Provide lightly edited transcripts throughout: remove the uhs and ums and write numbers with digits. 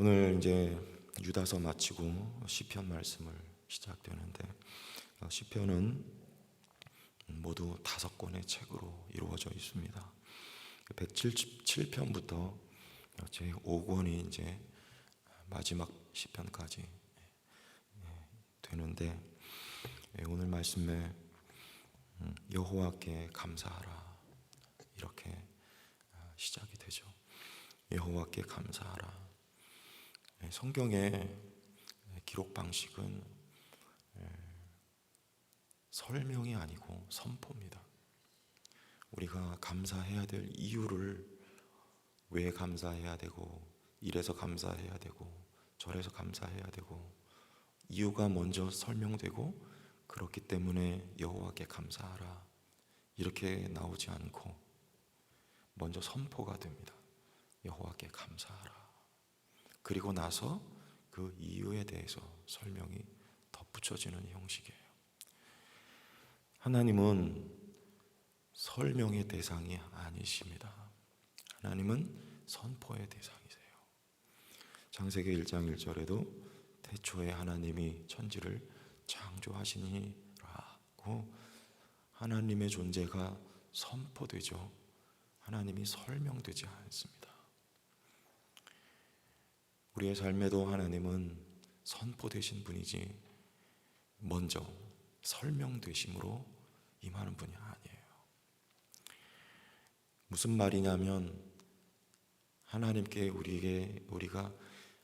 오늘 이제 유다서 마치고 시편 말씀을 시작되는데, 시편은 모두 5권의 책으로 이루어져 있습니다. 177편부터 제 5권이 이제 마지막 시편까지 되는데, 오늘 말씀에 여호와께 감사하라 이렇게 시작이 되죠. 여호와께 감사하라. 성경의 기록 방식은 설명이 아니고 선포입니다. 우리가 감사해야 될 이유를 왜 감사해야 되고, 이래서 감사해야 되고, 저래서 감사해야 되고, 이유가 먼저 설명되고, 그렇기 때문에 여호와께 감사하라 이렇게 나오지 않고 먼저 선포가 됩니다. 여호와께 감사하라. 그리고 나서 그 이유에 대해서 설명이 덧붙여지는 형식이에요. 하나님은 설명의 대상이 아니십니다. 하나님은 선포의 대상이세요. 창세기 1장 1절에도 태초에 하나님이 천지를 창조하시니라고 하나님의 존재가 선포되죠. 하나님이 설명되지 않습니다. 우리의 삶에도 하나님은 선포되신 분이지 먼저 설명되심으로 임하는 분이 아니에요. 무슨 말이냐면, 하나님께 우리가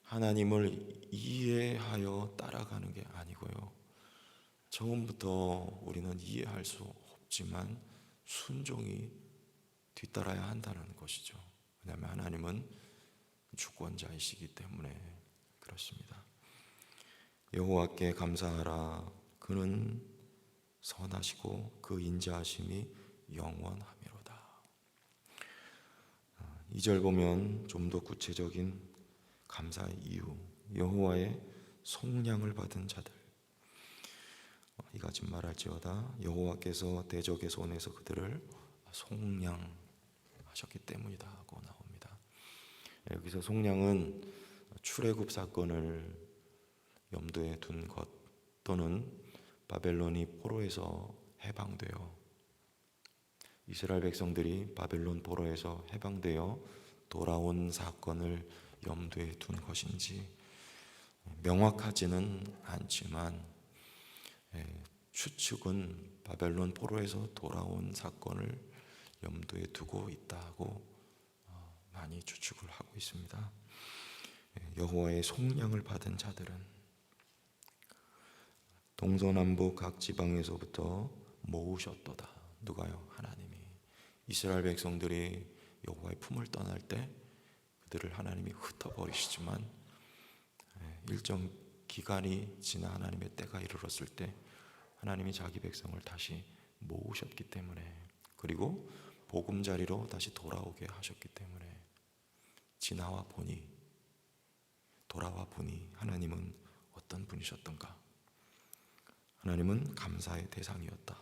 하나님을 이해하여 따라가는 게 아니고요, 처음부터 우리는 이해할 수 없지만 순종이 뒤따라야 한다는 것이죠. 왜냐하면 하나님은 주권자이시기 때문에 그렇습니다. 여호와께 감사하라. 그는 선하시고 그 인자하심이 영원하미로다. 2절 보면 좀 더 구체적인 감사의 이유, 여호와의 속량을 받은 자들. 이같이 말할지어다 여호와께서 대적의 손에서 그들을 속량하셨기 때문이다 하고 나옵니다. 여기서 속량은 출애굽 사건을 염두에 둔 것, 또는 바벨론이 포로에서 해방되어 이스라엘 백성들이 바벨론 포로에서 해방되어 돌아온 사건을 염두에 둔 것인지 명확하지는 않지만, 추측은 바벨론 포로에서 돌아온 사건을 염두에 두고 있다고 많이 추측을 하고 있습니다. 여호와의 속량을 받은 자들은 동서남북 각 지방에서부터 모으셨도다. 누가요? 하나님이. 이스라엘 백성들이 여호와의 품을 떠날 때 그들을 하나님이 흩어버리시지만, 일정 기간이 지나 하나님의 때가 이르렀을 때 하나님이 자기 백성을 다시 모으셨기 때문에, 그리고 보금자리로 다시 돌아오게 하셨기 때문에, 돌아와 보니 하나님은 어떤 분이셨던가? 하나님은 감사의 대상이었다.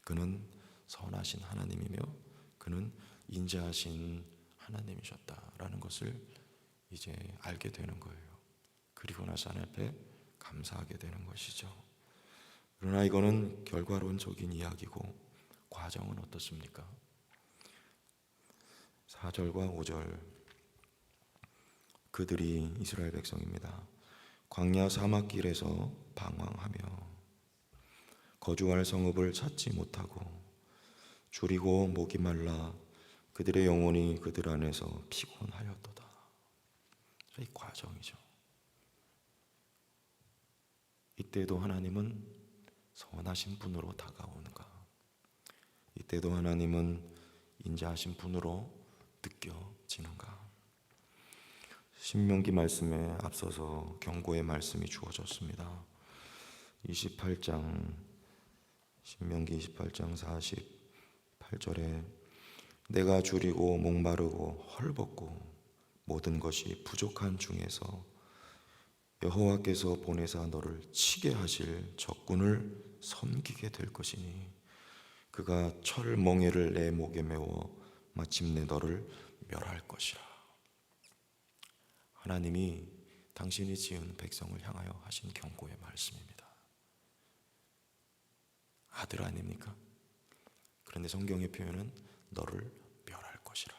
그는 선하신 하나님이며 그는 인자하신 하나님이셨다라는 것을 이제 알게 되는 거예요. 그리고 나서 하나님 앞에 감사하게 되는 것이죠. 그러나 이거는 결과론적인 이야기고, 과정은 어떻습니까? 4절과 5절, 그들이 이스라엘 백성입니다. 광야 사막길에서 방황하며 거주할 성읍을 찾지 못하고 줄이고 목이 말라 그들의 영혼이 그들 안에서 피곤하였도다. 이 과정이죠. 이때도 하나님은 선하신 분으로 다가오는가? 이때도 하나님은 인자하신 분으로 느껴지는가? 신명기 말씀에 앞서서 경고의 말씀이 주어졌습니다. 신명기 28장 48절에 내가 줄이고 목마르고 헐벗고 모든 것이 부족한 중에서 여호와께서 보내사 너를 치게 하실 적군을 섬기게 될 것이니 그가 철 멍에를 내 목에 메워 마침내 너를 멸할 것이라. 하나님이 당신이 지은 백성을 향하여 하신 경고의 말씀입니다. 아들 아닙니까? 그런데 성경의 표현은 너를 멸할 것이라.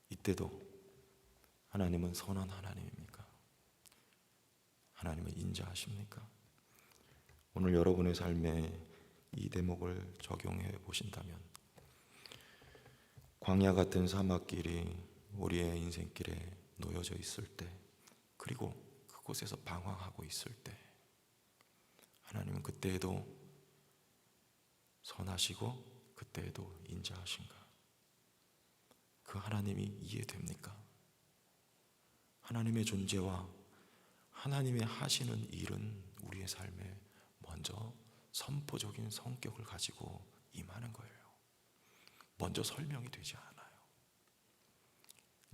이때도 하나님은 선한 하나님입니까? 하나님은 인자하십니까? 오늘 여러분의 삶에 이 대목을 적용해 보신다면, 광야 같은 사막길이 우리의 인생길에 놓여져 있을 때, 그리고 그곳에서 방황하고 있을 때, 하나님은 그때에도 선하시고 그때에도 인자하신가? 그 하나님이 이해됩니까? 하나님의 존재와 하나님의 하시는 일은 우리의 삶에 먼저 선포적인 성격을 가지고 임하는 거예요. 먼저 설명이 되지 않아요.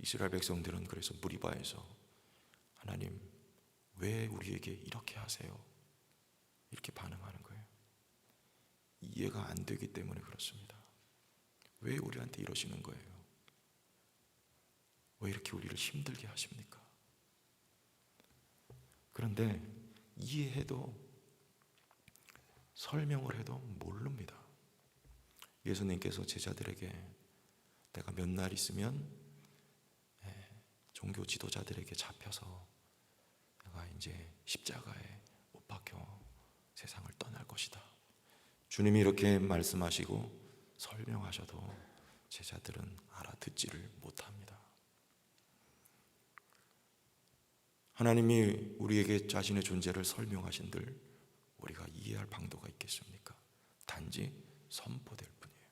이스라엘 백성들은 그래서 무리바에서 하나님 왜 우리에게 이렇게 하세요? 이렇게 반응하는 거예요. 이해가 안 되기 때문에 그렇습니다. 왜 우리한테 이러시는 거예요? 왜 이렇게 우리를 힘들게 하십니까? 그런데 이해해도 설명을 해도 모릅니다. 예수님께서 제자들에게 내가 몇 날 있으면 종교 지도자들에게 잡혀서 내가 이제 십자가에 못 박혀 세상을 떠날 것이다. 주님이 이렇게 말씀하시고 설명하셔도 제자들은 알아듣지를 못합니다. 하나님이 우리에게 자신의 존재를 설명하신들 우리가 이해할 방도가 있겠습니까? 단지 선포될 뿐이에요.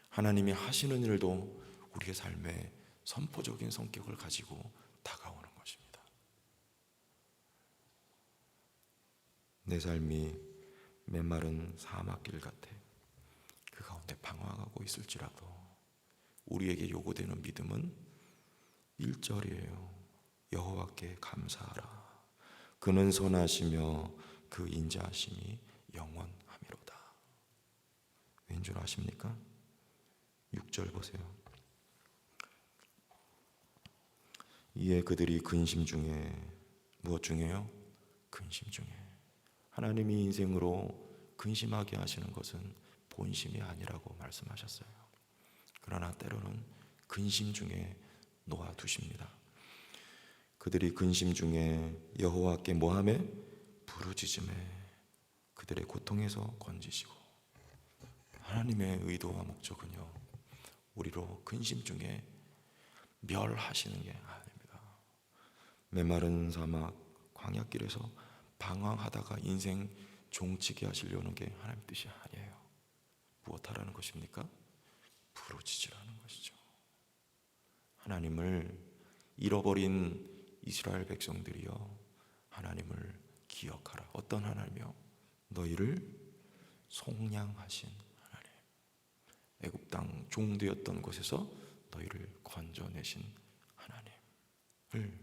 하나님이 하시는 일도 우리의 삶에 선포적인 성격을 가지고 다가오는 것입니다. 내 삶이 메마른 사막길 같아 그 가운데 방황하고 있을지라도 우리에게 요구되는 믿음은 1절이에요. 여호와께 감사하라. 그는 선하시며 그 인자하심이 영원하미로다. 왠 줄 아십니까? 6절 보세요. 이에 그들이 근심 중에, 무엇 중에요? 근심 중에. 하나님이 인생으로 근심하게 하시는 것은 본심이 아니라고 말씀하셨어요. 그러나 때로는 근심 중에 놓아두십니다. 그들이 근심 중에 여호와께 뭐하매? 부르짖음에 그들의 고통에서 건지시고. 하나님의 의도와 목적은요, 우리로 근심 중에 멸하시는 게 아닙니다. 메마른 사막 광야길에서 방황하다가 인생 종치게 하시려는 게 하나님 뜻이 아니에요. 무엇하라는 것입니까? 부르짖으라는 것이죠. 하나님을 잃어버린 이스라엘 백성들이여 하나님을 기억하라. 어떤 하나님이요? 너희를 속량하신 하나님. 애굽 땅 종되었던 곳에서 너희를 건져내신 하나님을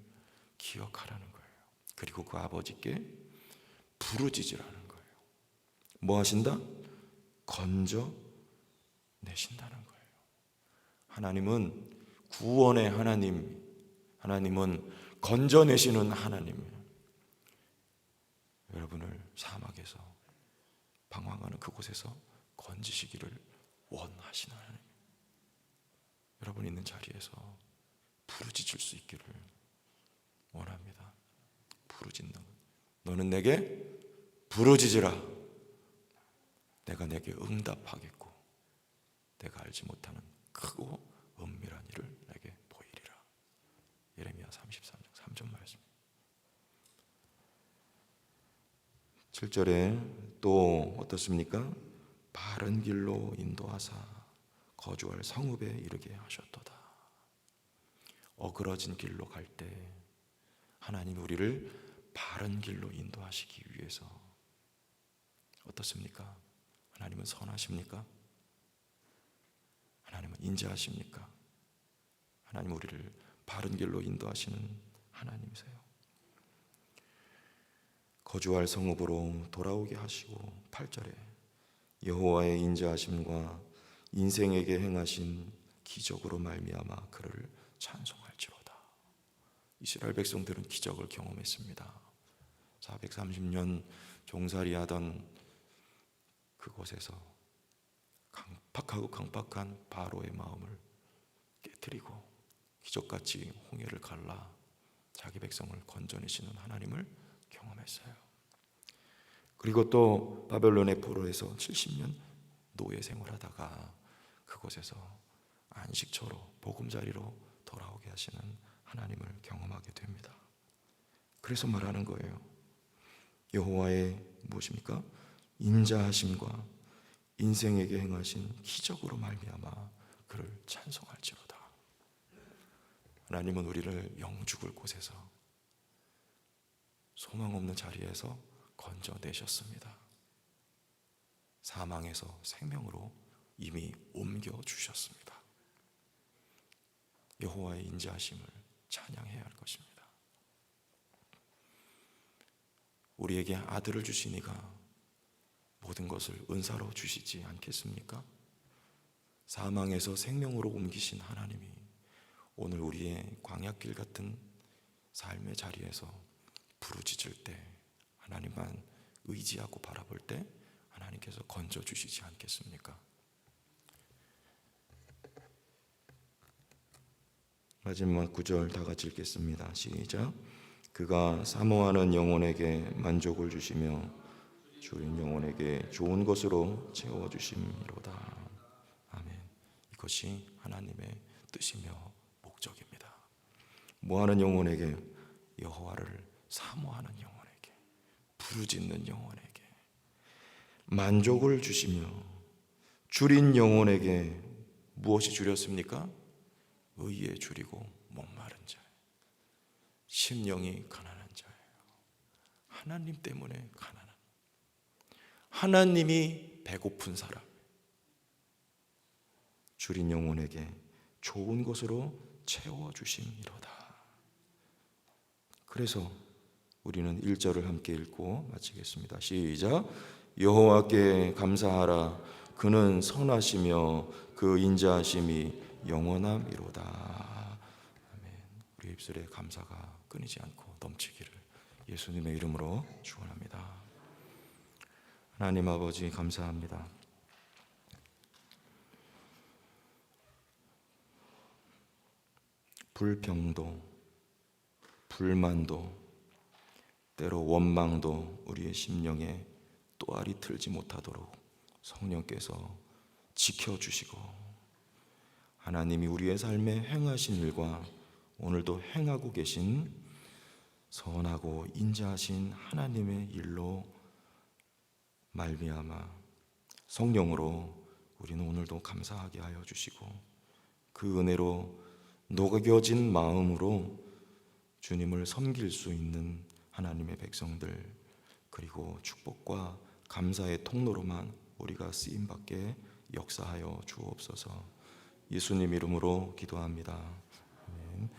기억하라는 거예요. 그리고 그 아버지께 부르짖으라는 거예요. 뭐 하신다? 건져내신다는 거예요. 하나님은 구원의 하나님, 하나님은 건져내시는 하나님이에요. 여러분을 사막에서 방황하는 그곳에서 건지시기를 원하시는 하나님. 여러분 있는 자리에서 부르짖을 수 있기를 원합니다. 부르짖는 것. 너는 내게 부르짖으라. 내가 내게 응답하겠고 내가 알지 못하는 크고 은밀한 일을 내게 보이리라. 예레미야 33장 3절 말씀. 7절에 또 어떻습니까? 바른 길로 인도하사 거주할 성읍에 이르게 하셨도다. 어그러진 길로 갈 때 하나님 우리를 바른 길로 인도하시기 위해서 어떻습니까? 하나님은 선하십니까? 하나님은 인자하십니까? 하나님 우리를 바른 길로 인도하시는 하나님이세요. 거주할 성읍으로 돌아오게 하시고 8절에 여호와의 인자하심과 인생에게 행하신 기적으로 말미암아 그를 찬송할지로다. 이스라엘 백성들은 기적을 경험했습니다. 430년 종살이하던 그곳에서 강팍하고 강팍한 바로의 마음을 깨뜨리고 기적같이 홍해를 갈라 자기 백성을 건져내시는 하나님을 경험했어요. 그리고 또 바벨론의 포로에서 70년 노예 생활하다가 그곳에서 안식처로 보금자리로 돌아오게 하시는 하나님을 경험하게 됩니다. 그래서 말하는 거예요. 여호와의 무엇입니까? 인자하심과 인생에게 행하신 기적으로 말미암아 그를 찬송할지로다. 하나님은 우리를 영죽을 곳에서 소망 없는 자리에서 건져내셨습니다. 사망에서 생명으로 이미 옮겨주셨습니다. 여호와의 인자하심을 찬양해야 할 것입니다. 우리에게 아들을 주시니가 모든 것을 은사로 주시지 않겠습니까? 사망에서 생명으로 옮기신 하나님이 오늘 우리의 광야길 같은 삶의 자리에서 부르짖을 때, 하나님만 의지하고 바라볼 때 하나님께서 건져주시지 않겠습니까? 마지막 9절 다 같이 읽겠습니다. 시작. 그가 사모하는 영혼에게 만족을 주시며 주인 영혼에게 좋은 것으로 채워주심이로다. 아멘. 이것이 하나님의 뜻이며 목적입니다. 뭐하는 영혼에게? 여호와를 사모하는 영혼에게, 부르짖는 영혼에게 만족을 주시며, 줄인 영혼에게 무엇이 줄였습니까? 의에 줄이고 목마른 자, 심령이 가난한 자예요. 하나님 때문에 가난한, 하나님이 배고픈 사람, 줄인 영혼에게 좋은 것으로 채워주심이로다. 그래서 우리는 1절을 함께 읽고 마치겠습니다. 시작. 여호와께 감사하라. 그는 선하시며 그 인자하심이 영원함이로다. 아멘. 우리 입술에 감사가 끊이지 않고 넘치기를 예수님의 이름으로 축원합니다. 하나님 아버지 감사합니다. 불평도, 불만도, 때로 원망도 우리의 심령에 또알이 틀지 못하도록 성령께서 지켜주시고, 하나님이 우리의 삶에 행하신 일과 오늘도 행하고 계신 선하고 인자하신 하나님의 일로 말미암아 성령으로 우리는 오늘도 감사하게 하여 주시고, 그 은혜로 녹여진 마음으로 주님을 섬길 수 있는 하나님의 백성들, 그리고 축복과 감사의 통로로만 우리가 쓰임받게 역사하여 주옵소서. 예수님 이름으로 기도합니다. 아멘.